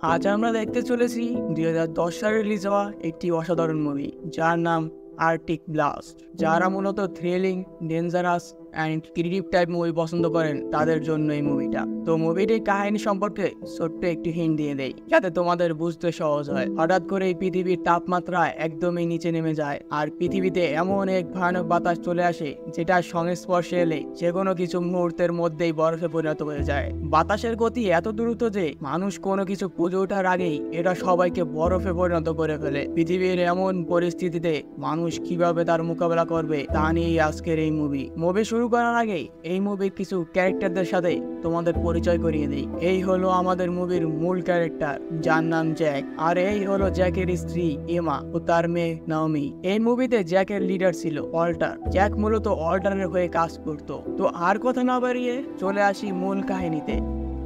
আজ আমরা দেখতে চলেছি 2010 সালে রিলিজ হওয়া একটি অসাধারণ মুভি যার নাম আর্কটিক ব্লাস্ট। যারা মূলত thrilling, dangerous and creative type movie পছন্দ করেন তাদের জন্য এই মুভিটা। তো মুভিটির কাহিনী সম্পর্কে ছোট্ট একটি হিন্ট দিয়ে দেই যাতে তোমাদের বুঝতে সহজ হয়। হঠাৎ করে এই পৃথিবীর তাপমাত্রা একদমই নিচে নেমে যায় আর পৃথিবীতে এমন এক ভয়ানক বাতাস চলে আসে যেটার সংস্পর্শে এলে যে কোনো কিছু মুহূর্তের মধ্যেই বরফে পরিণত হয়ে যায়। বাতাসের গতি এত দ্রুত যে মানুষ কোনো কিছু পুজো ওঠার আগেই এটা সবাইকে বরফে পরিণত করে ফেলে। পৃথিবীর এমন পরিস্থিতিতে মানুষ কিভাবে তার মোকাবেলা করবে তা নিয়েই আজকের এই মুভি। শুরু করার আগে এই মুভির কিছু ক্যারেক্টারদের সাথে তোমাদের পরিচয় করিয়ে দিই। এই হলো আমাদের মুভির মূল ক্যারেক্টার যার নাম জ্যাক, আর এই হলো জ্যাকের স্ত্রী এমা ও তার মেয়ে নাওমি। এই মুভিতে জ্যাকের লিডার ছিল অল্টার। জ্যাক মূলত অল্টারের হয়ে কাজ করত। তো আর কথা না বাড়িয়ে চলে আসি মূল কাহিনীতে।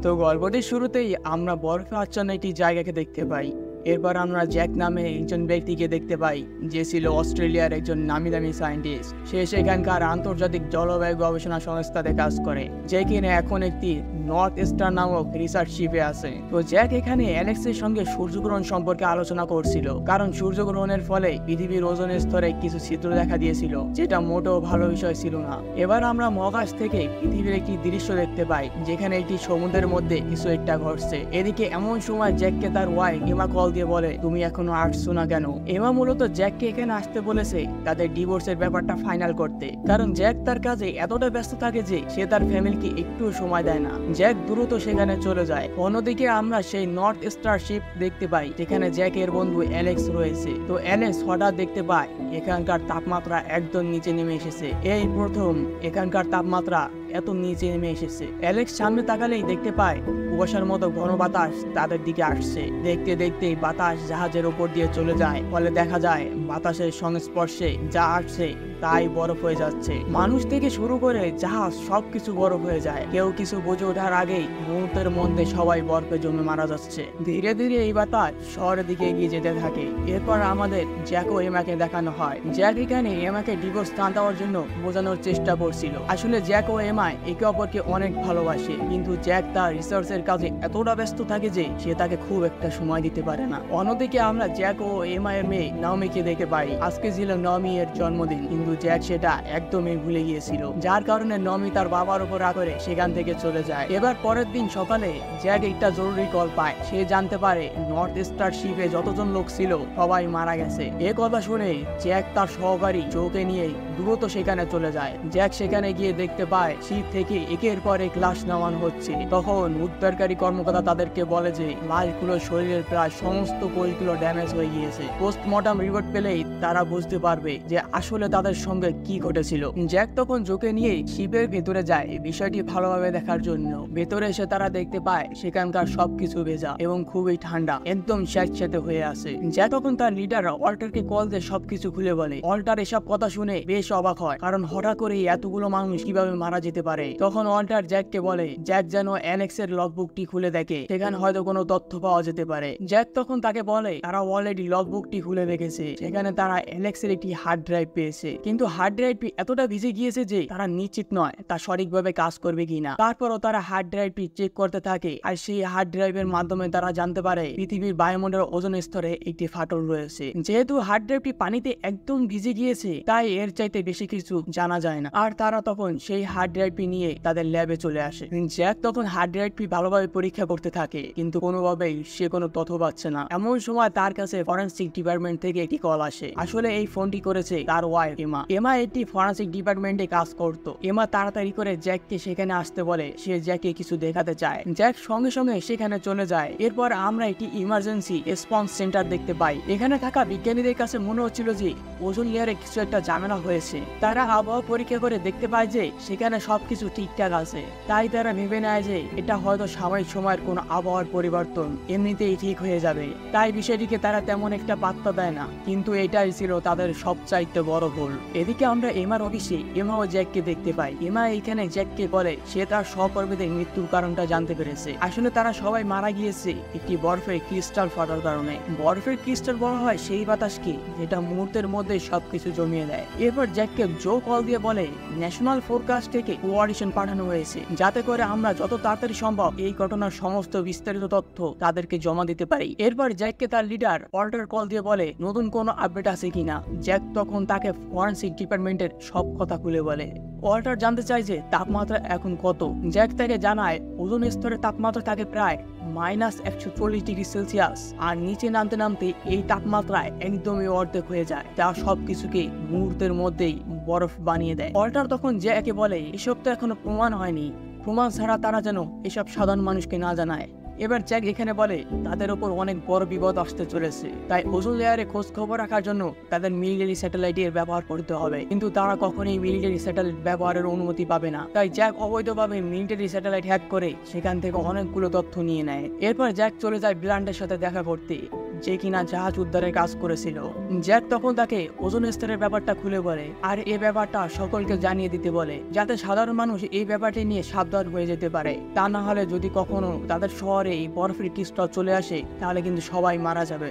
তো গল্পটির শুরুতেই আমরা বরফে আচ্ছন্ন একটি জায়গাকে দেখতে পাই। এরপর আমরা জ্যাক নামে একজন ব্যক্তিকে দেখতে পাই যে ছিল অস্ট্রেলিয়ার একজন নামি দামি সায়েন্টিস্ট। সে সেখানকার আন্তর্জাতিক জলবায়ু গবেষণা সংস্থাতে কাজ করে, যে কিনা এখন একটি নর্থ স্টার নামক রিসার্চ শিপে আছে। তো জ্যাক এখানে অ্যালেক্সের সঙ্গে সূর্যগ্রহণ সম্পর্কে আলোচনা করছিল, কারণ সূর্যগ্রহণের ফলে পৃথিবীর ওজোন স্তরে কিছু ছিদ্র দেখা দিয়েছিল, যেটা মোটেও ভালো বিষয় ছিল না। এবার আমরা মহাকাশ থেকে পৃথিবীর একটি দৃশ্য দেখতে পাই যেখানে একটি সমুদ্রের মধ্যে কিছু একটা ঘটছে। এদিকে এমন সময় জ্যাককে তার ওয়াইফ এমা কল দিয়ে বলে, তুমি এখনো আসছো না কেন? এমা মূলত জ্যাককে এখানে আসতে বলেছে তাদের ডিভোর্সের ব্যাপারটা ফাইনাল করতে, কারণ জ্যাক তার কাজে এতটা ব্যস্ত থাকে যে সে তার ফ্যামিলিকে একটু সময় দেয় না। জ্যাক দ্রুত সেখানে চলে যায়। অন্যদিকে আমরা সেই নর্থ স্টার শিপ দেখতে পাই যেখানে জ্যাকের বন্ধু অ্যালেক্স রয়েছে। তো অ্যালেক্স হঠাৎ দেখতে পায় এখানকার তাপমাত্রা একদম নিচে নেমে এসেছে। এই প্রথম এখানকার তাপমাত্রা এত নিচে নেমে এসেছে। অ্যালেক্স সামনে তাকালেই দেখতে পায় কুয়াশার মতো ঘন বাতাস তাদের দিকে আসছে। দেখতে দেখতেই বাতাস জাহাজের উপর দিয়ে চলে যায়, ফলে দেখা যায় বাতাসের সংস্পর্শে যা আসছে তাই বরফ হয়ে যাচ্ছে। মানুষ থেকে শুরু করে জাহাজ সবকিছু বরফ হয়ে যায়। কেউ কিছু বুঝে ওঠার আগেই মুহূর্তের মধ্যে সবাই বরফে জমে মারা যাচ্ছে। ধীরে ধীরে এই বাতাস শহরের দিকে এগিয়ে যেতে থাকে। এরপর আমাদের জ্যাক ও এমাকে দেখানো হয়। জ্যাক এখানে এমাকে ডিভোর্স না দেওয়ার জন্য বোঝানোর চেষ্টা করছিল। আসলে জ্যাক ও এমা একে অপরকে অনেক ভালোবাসে, কিন্তু জ্যাক তার রিসার্চের কাজে এতটা ব্যস্ত থাকে যে সে তাকে খুব একটা সময় দিতে পারে না। অন্যদিকে আমরা জ্যাক ও এমা এর মেয়ে নাওমিকে দেখতে পাই। আজকে ছিল নাওমি এর জন্মদিন, কিন্তু জ্যাক সেটা একদমই ভুলে গিয়েছিল, যার কারণে নাওমি তার বাবার উপর রাগ করে সেখান থেকে চলে যায়। এবার পরের দিন সকালে জ্যাক একটা জরুরি কল পায়। সে জানতে পারে নর্থ স্টার শিপে যতজন লোক ছিল সবাই মারা গেছে। এ কথা শুনে জ্যাক তার সহকারী জোকে নিয়ে দ্রুত সেখানে চলে যায়। জ্যাক সেখানে গিয়ে দেখতে পায় শিপ থেকে একের পর এক লাশ নামানো হচ্ছে। তখন উদ্ধারকারী কর্মকর্তা তাদেরকে বলে যে লাশগুলোর শরীরের প্রায় সমস্ত কোষগুলো ড্যামেজ হয়ে গিয়েছে। পোস্টমর্টম রিপোর্ট পেলেই তারা বুঝতে পারবে যে আসলে তাদের সঙ্গে কি ঘটেছিল। জ্যাক তখন জোকে নিয়ে শিপের ভেতরে যায় বিষয়টি ভালোভাবে দেখার জন্য। ভেতরে এসে তারা দেখতে পায় সেখানকার সবকিছু ভেজা এবং খুবই ঠান্ডা, একদম স্যাঁতস্যাঁতে হয়ে আছে। জ্যাক তখন তার লিডার অল্টারকে কল দিয়ে সবকিছু খুলে বলে। অল্টার এসব কথা শুনে বেশ অবাক হয়, কারণ হঠাৎ করে এতগুলো মানুষ কিভাবে মারা যেতে পারে। তখন অল্টার জ্যাককে বলে জ্যাক যেন অ্যালেক্স এর লগবুকটি খুলে দেখে, সেখানে হয়তো কোনো তথ্য পাওয়া যেতে পারে। জ্যাক তখন তাকে বলে তারা অলরেডি লগবুকটি খুলে দেখেছে, সেখানে তারা অ্যালেক্স এর একটি হার্ড ড্রাইভ পেয়েছে, কিন্তু হার্ড ড্রাইভটি এতটা ভিজে গিয়েছে যে তারা নিশ্চিত নয় তা সঠিকভাবে কাজ করবে কিনা। তারপরও তারা হার্ড ড্রাইভটি চেক করতে থাকে, আর সেই হার্ড ড্রাইভের মাধ্যমে তারা জানতে পারে পৃথিবীর বায়ুমণ্ডলের ওজোন স্তরে একটি ফাটল রয়েছে। যেহেতু হার্ড ড্রাইভটি পানিতে একদম ভিজে গিয়েছে তাই এর চাইতে বেশি কিছু জানা যায় না। আর তারা তখন সেই হার্ড ড্রাইভটি নিয়ে তাদের ল্যাবে চলে আসে। জ্যাক তখন হার্ড ড্রাইভটি ভালোভাবে পরীক্ষা করতে থাকে, কিন্তু কোনোভাবেই সে কোনো তথ্য পাচ্ছে না। এমন সময় তার কাছে ফরেনসিক ডিপার্টমেন্ট থেকে একটি কল আসে। আসলে এই ফোনটি করেছে তার ওয়াইফ এমা। এমা একটি ফরেনসিক ডিপার্টমেন্টে কাজ করত। এমা তাড়াতাড়ি করে জ্যাককে সেখানে আসতে বলে, সে জ্যাককে কিছু দেখাতে চায়। জ্যাক সঙ্গে সঙ্গে সেখানে চলে যায়। এরপর আমরা একটি ইমার্জেন্সি রেসপন্স সেন্টার দেখতে পাই। এখানে থাকা বিজ্ঞানীদের কাছে মনে হচ্ছিল যে ওজোন লেয়ারে কিছু একটা ঝামেলা হয়েছে। তারা আবহাওয়া পরীক্ষা করে দেখতে পায় যে সেখানে সবকিছু ঠিকঠাক আছে। তাই তারা ভেবে নেয় যে এটা হয়তো সাময়িক সময়ের কোনো আবহাওয়ার পরিবর্তন, এমনিতেই ঠিক হয়ে যাবে। তাই বিষয়টিকে তারা তেমন একটা পাত্তা দেয় না, কিন্তু এটাই ছিল তাদের সবচাইতে বড় ভুল। এদিকে আমরা এমার অফিসে এমা ও জ্যাককে দেখতে পাই। এমা এখানে জ্যাককে বলে সে তার সহকর্মীদের মৃত্যুর কারণটা জানতে পেরেছে। আসলে তারা সবাই মারা গিয়েছে একটি বরফের ক্রিস্টাল ফাটার কারণে। বরফের ক্রিস্টাল বলা হয় সেই বাতাসকে যেটা মুহূর্তের মধ্যে সবকিছু জমিয়ে দেয়। এরপর জ্যাককে জো কল দিয়ে বলে ন্যাশনাল ফোরকাস্ট থেকে কোঅর্ডিনেশন পাঠানো হয়েছে যাতে করে আমরা যত তাড়াতাড়ি সম্ভব এই ঘটনার সমস্ত বিস্তারিত তথ্য তাদেরকে জমা দিতে পারি। এরপর জ্যাককে তার লিডার ওয়াল্টার কল দিয়ে বলে নতুন কোনো আপডেট আছে কিনা। জ্যাক তখন তাকে ফরেনসিক ডিপার্টমেন্টের সব কথা খুলে বলে। ওয়াল্টার জানতে চায় যে তাপমাত্রা এখন কত। জ্যাক তাকে জানায় ওজোন স্তরের তাপমাত্রা থাকে প্রায় -140°C আর নিচে নামতে নামতে এই তাপমাত্রায় একদমই অর্ধেক হয়ে যায়, যা সবকিছুকে মুহূর্তের মধ্যেই বরফ বানিয়ে দেয়। ওয়াল্টার তখন জ্যাককে বলে এসব তো এখনো প্রমাণ হয়নি, প্রমাণ ছাড়া তারা যেন এসব সাধারণ মানুষকে না জানায়। এবার জ্যাক এখানে বলে তাদের ওপর অনেক বড় বিপদ আসতে চলেছে, তাই ওজোন লেয়ারে খোঁজ খবর রাখার জন্য তাদের মিলিটারি স্যাটেলাইটের ব্যবহার করতে হবে, কিন্তু তারা কখনোই মিলিটারি স্যাটেলাইট ব্যবহারের অনুমতি পাবে না। তাই জ্যাক অবৈধভাবে মিলিটারি স্যাটেলাইট হ্যাক করে সেখান থেকে অনেকগুলো তথ্য নিয়ে নেয়। এরপর জ্যাক চলে যায় ব্লান্টের সাথে দেখা করতে, যে কিনা জাহাজ উদ্ধারের কাজ করেছিল। জ্যাক তখন তাকে ওজোন স্তরের ব্যাপারটা খুলে বলে আর এই ব্যাপারটা সকলকে জানিয়ে দিতে বলে, যাতে সাধারণ মানুষ এই ব্যাপারটি নিয়ে সাবধান হয়ে যেতে পারে। তা না হলে যদি কখনো তাদের শহরে এই বরফের ক্রিস্টাল চলে আসে তাহলে কিন্তু সবাই মারা যাবে।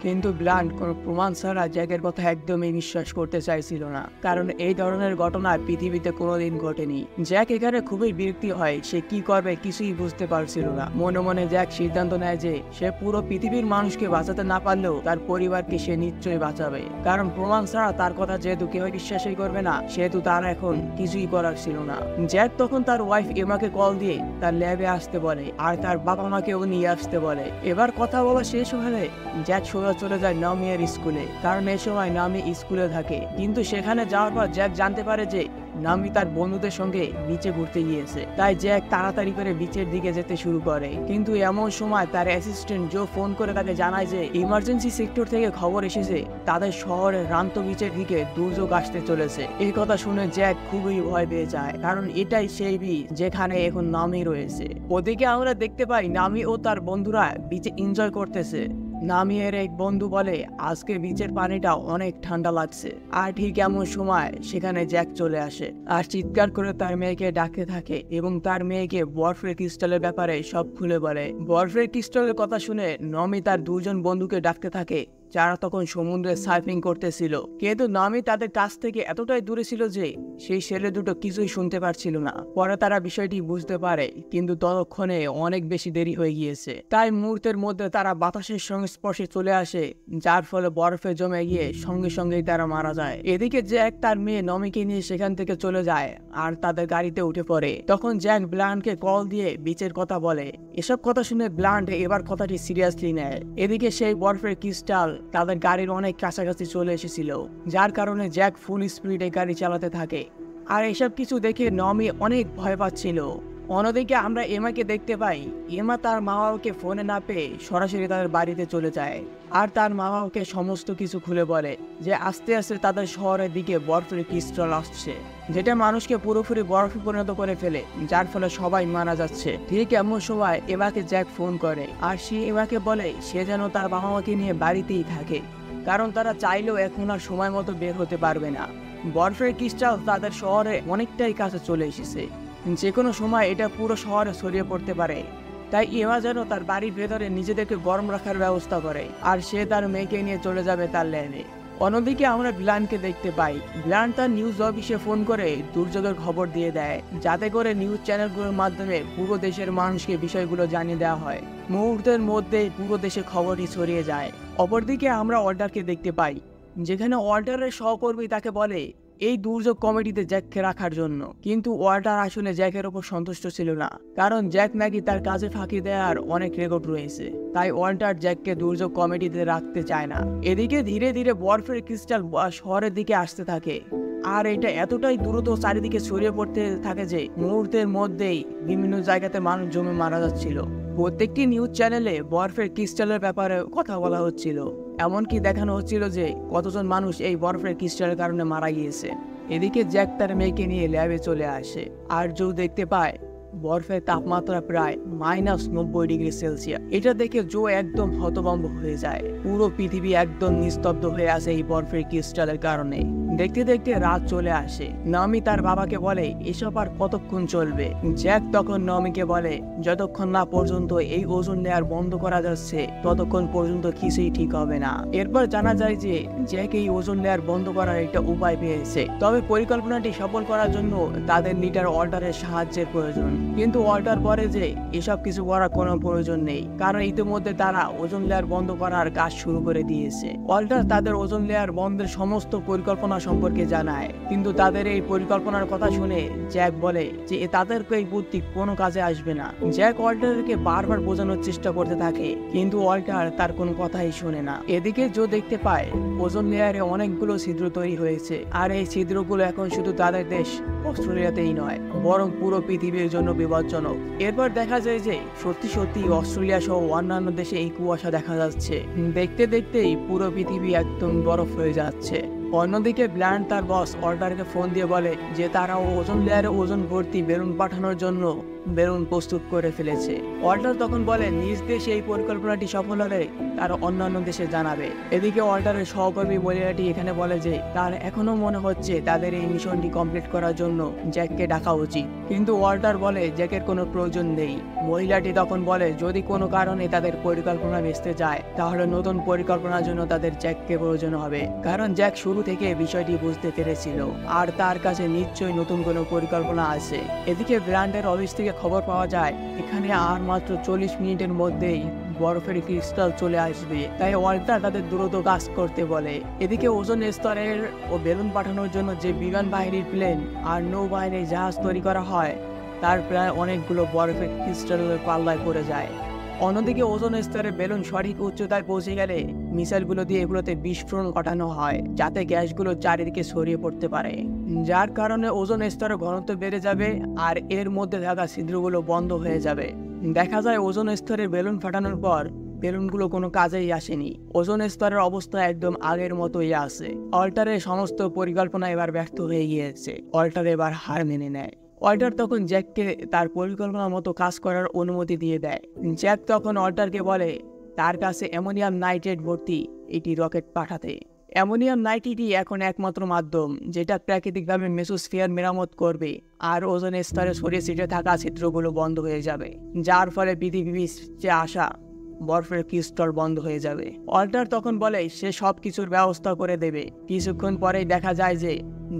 কিন্তু ব্লান্ট কোনো প্রমাণ ছাড়া জ্যাকের কথা একদমই বিশ্বাস করতে চাইছিল না, কারণ এই ধরনের ঘটনা পৃথিবীতে কোনোদিন ঘটেনি। জ্যাক এখানে খুবই বিরক্তি হয়, সে কি করবে কিছুই বুঝতে পারছিল না। মনে মনে জ্যাক সিদ্ধান্ত নেয় যে সে পুরো পৃথিবীর মানুষকে বাঁচাতে না পারলেও তার পরিবারকে সে নিশ্চয়ই বাঁচাবে, কারণ প্রমাণ ছাড়া তার কথা যেহেতু কেউ বিশ্বাসই করবে না, সেহেতু তার এখন কিছুই করার ছিল না। জ্যাক তখন তার ওয়াইফ এমাকে কল দিয়ে তার ল্যাবে আসতে বলে আর তার বাবা মাকেও নিয়ে আসতে বলে। এবার কথা বলা শেষ হলে জ্যাক চলে যায় নামিয়ার স্কুলে, কারণ এই সময় নামি স্কুলে থাকে। কিন্তু সেখানে যাওয়ার পর জ্যাক জানতে পারে যে নামি তার বন্ধুদের সঙ্গে বিচে ঘুরতে গিয়েছে। তাই জ্যাক তাড়াতাড়ি করে বিচের দিকে যেতে শুরু করে, কিন্তু এমন সময় তার অ্যাসিস্ট্যান্ট জো ফোন করে তাকে জানায় যে ইমার্জেন্সি সেক্টর থেকে খবর এসেছে তাদের শহরের রান্ত বিচের দিকে দুর্যোগ আসতে চলেছে। এই কথা শুনে জ্যাক খুবই ভয় পেয়ে যায়, কারণ এটাই সেই বিচ যেখানে এখন নামি রয়েছে। ওদিকে আমরা দেখতে পাই নামি ও তার বন্ধুরা বিচে এনজয় করতেছে। নামিয়ের এক বন্ধু বলে আজকে বিচের পানিটা অনেক ঠান্ডা লাগছে, আর ঠিক এমন সময় সেখানে জ্যাক চলে আসে আর চিৎকার করে তার মেয়েকে ডাকতে থাকে এবং তার মেয়েকে বরফের ক্রিস্টালের ব্যাপারে সব খুলে বলে। বরফের ক্রিস্টালের কথা শুনে নমি তার দুজন বন্ধুকে ডাকতে থাকে যারা তখন সমুদ্রে সার্ফিং করতেছিল, কিন্তু নামি তাদের কাছ থেকে এতটাই দূরে ছিল যে সেই ছেলে দুটো কিছুই শুনতে পারছিল না। পরে তারা বিষয়টি বুঝতে পারে, কিন্তু ততক্ষণে অনেক বেশি দেরি হয়ে গিয়েছে। তাই মুহূর্তের মধ্যে তারা বাতাসের সংস্পর্শে চলে আসে, যার ফলে বরফে জমে গিয়ে সঙ্গে সঙ্গেই তারা মারা যায়। এদিকে জ্যাক তার মেয়ে নমিকে নিয়ে সেখান থেকে চলে যায় আর তাদের গাড়িতে উঠে পড়ে। তখন জ্যাক ব্লান্টকে কল দিয়ে বিচের কথা বলে। এসব কথা শুনে ব্লান্ট এবার কথাটি সিরিয়াসলি নেয়। এদিকে সেই বরফের ক্রিস্টাল তাদের গাড়ির অনেক কাছাকাছি চলে এসেছিল, যার কারণে জ্যাক ফুল স্পিডে গাড়ি চালাতে থাকে। আর এসব কিছু দেখে নমি অনেক ভয় পাচ্ছিল। অন্যদিকে আমরা এমাকে দেখতে পাই, এমা তার মা বাবাকে ফোনে না পেয়ে সরাসরি তাদের বাড়িতে চলে যায় আর তার মা বাবাকে সমস্ত কিছু খুলে বলে যে আস্তে আস্তে তাদের শহরের দিকে বরফের ক্রিস্টাল আসছে, যেটা মানুষকে পুরোপুরি বরফে পরিণত করে ফেলে, যার ফলে সবাই মারা যাচ্ছে। ঠিক এমন সময় এমাকে জ্যাক ফোন করে আর সে এমাকে বলে সে যেন তার বাবা মাকে নিয়ে বাড়িতেই থাকে, কারণ তারা চাইলেও এখন আর সময় মতো বের হতে পারবে না। বরফের ক্রিস্টাল তাদের শহরে অনেকটাই কাছে চলে এসেছে, যে কোনো সময় এটা পুরো শহরে ছড়িয়ে পড়তে পারে। তাই এমা যেন তার বাড়ির ভেতরে নিজেদেরকে গরম রাখার ব্যবস্থা করে আর সে তার মেয়েকে নিয়ে চলে যাবে তার ল্যাবে। অন্যদিকে আমরা ব্লান্টকে দেখতে পাই। ব্লান্ট তার নিউজ অফিসে ফোন করে দুর্যোগের খবর দিয়ে দেয়, যাতে করে নিউজ চ্যানেলগুলোর মাধ্যমে পুরো দেশের মানুষকে বিষয়গুলো জানিয়ে দেওয়া হয়। মুহূর্তের মধ্যেই পুরো দেশে খবরটি ছড়িয়ে যায়। অপরদিকে আমরা ওয়াল্টারকে দেখতে পাই, যেখানে ওয়াল্টারের সহকর্মী তাকে বলে এই দুর্যোগ কমিটিতে জ্যাককে রাখার জন্য, কিন্তু ওয়াল্টার আসলে জ্যাকের ওপর সন্তুষ্ট ছিল না, কারণ জ্যাক নাকি তার কাজে ফাঁকি দেওয়ার অনেক রেকর্ড রয়েছে। তাই ওয়াল্টার জ্যাককে দুর্যোগ কমিটিতে রাখতে চায় না। এদিকে ধীরে ধীরে বরফের ক্রিস্টাল শহরের দিকে আসতে থাকে আর এটা এতটাই দ্রুত চারিদিকে ছড়িয়ে পড়তে থাকে যে মুহূর্তের মধ্যেই বিভিন্ন জায়গাতে মানুষ জমে মারা যাচ্ছিল। প্রত্যেকটি নিউজ চ্যানেলে বরফের ক্রিস্টালের ব্যাপারে কথা বলা হচ্ছিল, এমনকি দেখানো হচ্ছিল যে কতজন মানুষ এই বরফের ক্রিস্টালের কারণে মারা গিয়েছে। এদিকে জ্যাক তার মেয়েকে নিয়ে ল্যাবে চলে আসে আর জো দেখতে পায় বরফের তাপমাত্রা প্রায় -90°C। এটা দেখে জো একদম হতভম্ব হয়ে যায়। পুরো পৃথিবী একদম নিস্তব্ধ হয়ে আছে এই বরফের ক্রিস্টালের কারণে। দেখতে দেখতে রাত চলে আসে। নাওমি তার বাবাকে বলে এসব আর কতক্ষণ চলবে। জ্যাক তখন নাওমিকে বলে যতক্ষণ না পর্যন্ত এই ওজন লেয়ার বন্ধ করা যাচ্ছে ততক্ষণ পর্যন্ত কিছুই ঠিক হবে না। এরপর জানা যায় যে জ্যাক এই ওজন লেয়ার বন্ধ করার একটা উপায় পেয়েছে, তবে পরিকল্পনাটি সফল করার জন্য তাদের লিডার ওয়াল্টারের সাহায্যের প্রয়োজন। কিন্তু ওয়াল্টার বলে যে এসব কিছু করার কোনো প্রয়োজন নেই, কারণ ইতিমধ্যে তারা ওজন লেয়ার বন্ধ করার কাজ শুরু করে দিয়েছে। ওয়াল্টার তাদের ওজন লেয়ার বন্ধের সমস্ত পরিকল্পনা সম্পর্কে জানায়, কিন্তু তাদের এই পরিকল্পনার কথা শুনে জ্যাক বলে যে তাদেরকে এই বুদ্ধি কোনো কাজে আসবে না। জ্যাক ওয়াল্টারকে বারবার বোঝানোর চেষ্টা করতে থাকে, কিন্তু ওয়াল্টার তার কোনো কথাই শোনে না। এদিকে জো দেখতে পায় ওজন লেয়ারে অনেকগুলো ছিদ্র তৈরি হয়েছে, আর এই ছিদ্রগুলো এখন শুধু তাদের দেশ অস্ট্রেলিয়াতেই নয় বরং পুরো পৃথিবীর জন্য বিপজ্জনক। এরপর দেখা যায় যে সত্যি সত্যি অস্ট্রেলিয়া সহ অন্যান্য দেশে এই কুয়াশা দেখা যাচ্ছে। দেখতে দেখতেই পুরো পৃথিবী একদম বরফ হয়ে যাচ্ছে। অন্যদিকে ব্ল্যান্ড তার বস ওয়াল্টারকে ফোন দিয়ে বলে যে তারা ওজন লেয়ারে ওজন ভর্তি বেলুন পাঠানোর জন্য বেলুন প্রস্তুত করে ফেলেছে। ওয়াল্টার তখন বলে নিজ দেশে এই পরিকল্পনাটি সফল হলে তারা অন্যান্য দেশে জানাবে। এদিকে ওয়াল্টারের সহকর্মী মহিলাটি এখানে বলে যে তার এখনো মনে হচ্ছে তাদের এই মিশনটি কমপ্লিট করার জন্য জ্যাককে ডাকা উচিত, কিন্তু ওয়াল্টার বলে জ্যাকের কোনো প্রয়োজন নেই। মহিলাটি তখন বলে যদি কোনো কারণে তাদের পরিকল্পনা ভেস্তে যায় তাহলে নতুন পরিকল্পনার জন্য তাদের জ্যাককে প্রয়োজন হবে, কারণ জ্যাক শুরু থেকে বিষয়টি বুঝতে পেরেছিল আর তার কাছে নিশ্চয়ই নতুন কোনো পরিকল্পনা আছে। এদিকে ব্র্যান্ডের অফিস থেকে খবর পাওয়া যায় এখানে আর মাত্র 40 মিনিটের মধ্যেই বরফের ক্রিস্টাল চলে আসবে, তাই ওয়াল্টার তাদের দ্রুত কাজ করতে বলে। এদিকে ওজন স্তরের ও বেলুন পাঠানোর জন্য যে বিমান বাহিনীর প্লেন আর নৌবাহিনীর জাহাজ তৈরি করা হয় তার প্রায় অনেকগুলো বরফের ক্রিস্টালের পাল্লায় পড়ে যায়। অন্যদিকে ওজন স্তরে বেলুন সঠিক উচ্চতায় পৌঁছে গেলে মিসাইলগুলো দিয়ে এগুলোতে বিস্ফোরণ ঘটানো হয় যাতে গ্যাসগুলো চারিদিকে ছড়িয়ে পড়তে পারে, যার কারণে ওজন স্তরের ঘনত্ব বেড়ে যাবে আর এর মধ্যে থাকা ছিদ্রগুলো বন্ধ হয়ে যাবে। দেখা যায় ওজন স্তরে বেলুন ফাটানোর পর বেলুনগুলো কোনো কাজেই আসেনি। ওজন স্তরের অবস্থা একদম আগের মতোই আছে। ওয়াল্টারের সমস্ত পরিকল্পনা এবার ব্যর্থ হয়ে গিয়েছে। ওয়াল্টার এবার হার মেনে নেয়। ওয়াল্টার তখন জ্যাককে তার পরিকল্পনার মতো কাজ করার অনুমতি দিয়ে দেয়। জ্যাক তখন ওয়াল্টারকে বলে তার কাছে অ্যামোনিয়াম নাইট্রেট ভর্তি একটি রকেট পাঠাতে। অ্যামোনিয়াম নাইট্রেটই এখন একমাত্র মাধ্যম যেটা প্রাকৃতিকভাবে মেসোস্ফিয়ার মেরামত করবে আর ওজন স্তরে ছড়িয়ে ছিটে থাকা ছিদ্রগুলো বন্ধ হয়ে যাবে, যার ফলে পৃথিবীর যে আসা বরফের ক্রিস্টাল বন্ধ হয়ে যাবে। ওয়াল্টার তখন বলে সে সব কিছুর ব্যবস্থা করে দেবে। কিছুক্ষণ পরেই দেখা যায় যে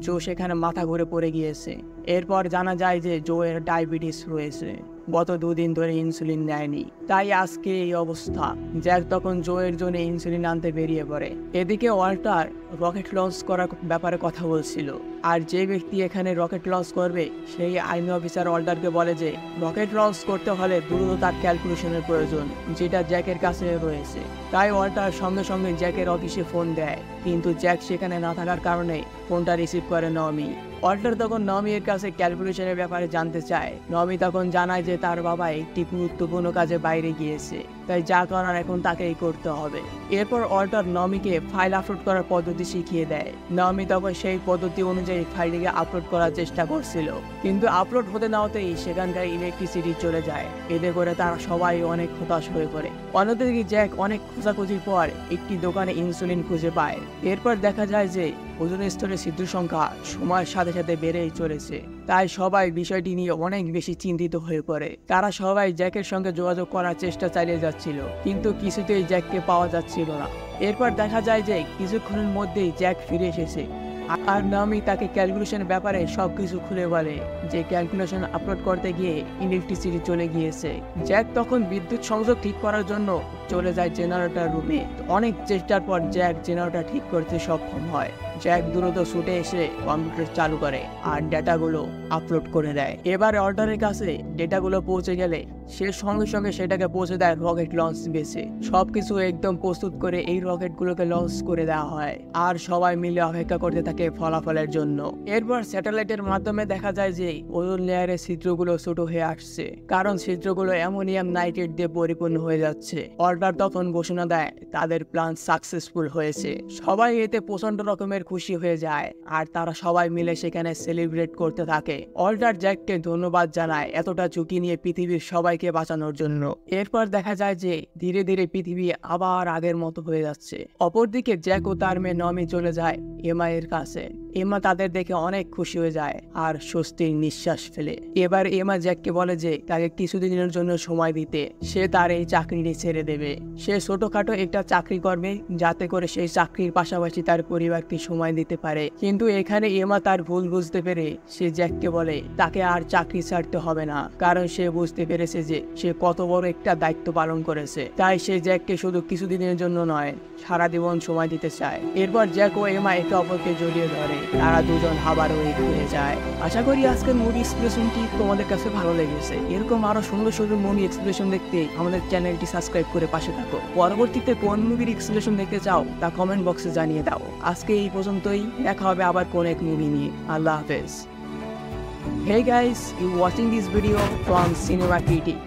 জো সেখানে মাথা ঘুরে পড়ে গিয়েছে। এরপর জানা যায় যে জো এর ডায়াবেটিস রয়েছে, গত 2 দিন ধরে ইনসুলিন নেয়নি, তাই আজকে এই অবস্থা। জ্যাক তখন জো এর জন্য ইনসুলিন আনতে বেরিয়ে পড়ে। এদিকে ওয়াল্টার রকেট লঞ্চ করার ব্যাপারে কথা বলছিল, আর যে ব্যক্তি এখানে রকেট লঞ্চ করবে সেই আর্মি অফিসার ওয়াল্টারকে বলে যে রকেট লঞ্চ করতে হলে দ্রুততার ক্যালকুলেশনের প্রয়োজন, যেটা জ্যাকের কাছে রয়েছে। তাই ওয়াল্টার সঙ্গে সঙ্গে জ্যাকের অফিসে ফোন দেয়, কিন্তু জ্যাক সেখানে না থাকার কারণে ফোনটা রিসিভ করে নাওমি। ওয়াল্টার তখন নাওমি এর কাছে ক্যালকুলেশনের ব্যাপারে জানতে চায়। নাওমি তখন জানায় যে তার বাবা একটি গুরুত্বপূর্ণ কাজে বাইরে গিয়েছে, তাই যা করার এখন তাকেই করতে হবে। এরপর ওয়াল্টার নাওমিকে ফাইল আপলোড করার পদ্ধতি শিখিয়ে দেয়। নাওমি তখন সেই পদ্ধতি অনুযায়ী ফাইলটিকে আপলোড করার চেষ্টা করছিল, কিন্তু আপলোড হতে না হতেই সেখানকার ইলেকট্রিসিটি চলে যায়। এতে করে তারা সবাই অনেক হতাশ হয়ে পড়ে। অন্যদিকে জ্যাক অনেক খোঁজাখুঁজির পর একটি দোকানে ইনসুলিন খুঁজে পায়। এরপর দেখা যায় যে ওজন স্তরের ছিদ্র সংখ্যা সময়ের সাথে সাথে বেড়েই চলেছে, তাই সবাই বিষয়টি নিয়ে অনেক বেশি চিন্তিত হয়ে পড়ে। তারা সবাই জ্যাকের সঙ্গে যোগাযোগ করার চেষ্টা চালিয়ে যাচ্ছিল, কিন্তু কিছুতেই জ্যাককে পাওয়া যাচ্ছিল না। এরপর দেখা যায় যে কিছুক্ষণের মধ্যেই জ্যাক ফিরে এসেছে, আর নাওমি তাকে ক্যালকুলেশনের ব্যাপারে সবকিছু খুলে বলে যে ক্যালকুলেশন আপলোড করতে গিয়ে ইলেকট্রিসিটি চলে গিয়েছে। জ্যাক তখন বিদ্যুৎ সংযোগ ঠিক করার জন্য চলে যায় জেনারেটর রুমে। অনেক চেষ্টার পর জ্যাক জেনারেটর ঠিক করতে সক্ষম হয়। জ্যাক দ্রুত ছুটে এসে কম্পিউটার চালু করে আর ডেটাগুলো আপলোড করে দেয়। এবার অর্ডারের কাছে ডেটাগুলো পৌঁছে গেলে সে সঙ্গে সঙ্গে সেটাকে পৌঁছে দেয় রকেট লঞ্চ বেসে। সবকিছু একদম প্রস্তুত করে এই রকেটগুলোকে লঞ্চ করে দেওয়া হয়, আর সবাই মিলে অপেক্ষা করতে থাকে ফলাফলের জন্য। এরপর স্যাটেলাইটের মাধ্যমে দেখা যায় যে ওজোন লেয়ারের ছিদ্রগুলো ছোট হয়ে আসছে, কারণ ছিদ্রগুলো অ্যামোনিয়াম নাইট্রেট দিয়ে পরিপূর্ণ হয়ে যাচ্ছে। অর্ডার তখন ঘোষণা দেয় তাদের প্ল্যান সাকসেসফুল হয়েছে। সবাই এতে প্রচন্ড রকমের খুশি হয়ে যায়, আর তারা সবাই মিলে সেখানে সেলিব্রেট করতে থাকে। অর্ডার জ্যাককে ধন্যবাদ জানায় এতটা ঝুঁকি নিয়ে পৃথিবীর সবাইকে বাঁচানোর জন্য। এরপর দেখা যায় যে ধীরে ধীরে পৃথিবী আবার আগের মতো হয়ে যাচ্ছে। অপরদিকে জ্যাক ও তার মেয়ে নাওমি চলে যায় এমআই এর কাছে। এমা তাদের দেখে অনেক খুশি হয়ে যায় আর স্বস্তির নিঃশ্বাস ফেলে। এবার এমা জ্যাককে বলে যে তাকে কিছুদিনের জন্য সময় দিতে সে তার এই চাকরিটি ছেড়ে দেবে। সে ছোটখাটো একটা চাকরি করবে যাতে করে সেই চাকরির পাশাপাশি তার পরিবারকে সময় দিতে পারে। কিন্তু এখানে এমা তার ভুল বুঝতে পেরে সে জ্যাককে বলে তাকে আর চাকরি ছাড়তে হবে না, কারণ সে বুঝতে পেরেছে যে সে কত বড় একটা দায়িত্ব পালন করেছে। তাই সে জ্যাককে শুধু কিছুদিনের জন্য নয়, সারা জীবন সময় দিতে চায়। এরপর জ্যাক ও এমা একে অপরকে জড়িয়ে ধরে, তারা দুজন আবারও এক হয়ে যায়। আশা করি আজকের মুভি এক্সপ্রেশনটি তোমাদের কাছে ভালো লেগেছে। এরকম আরো সুন্দর সুন্দর মুভি এক্সপ্রেশন দেখতে আমাদের চ্যানেলটি সাবস্ক্রাইব করে পাশে থাকো। পরবর্তীতে কোন মুভির এক্সপ্রেশন দেখতে চাও তা কমেন্ট বক্সে জানিয়ে দাও। আজকে এই পর্যন্তই, দেখা হবে আবার কোন এক মুভি নিয়ে। আল্লাহ হাফেজ। Hey guys, you watching this video from Cinema Critic.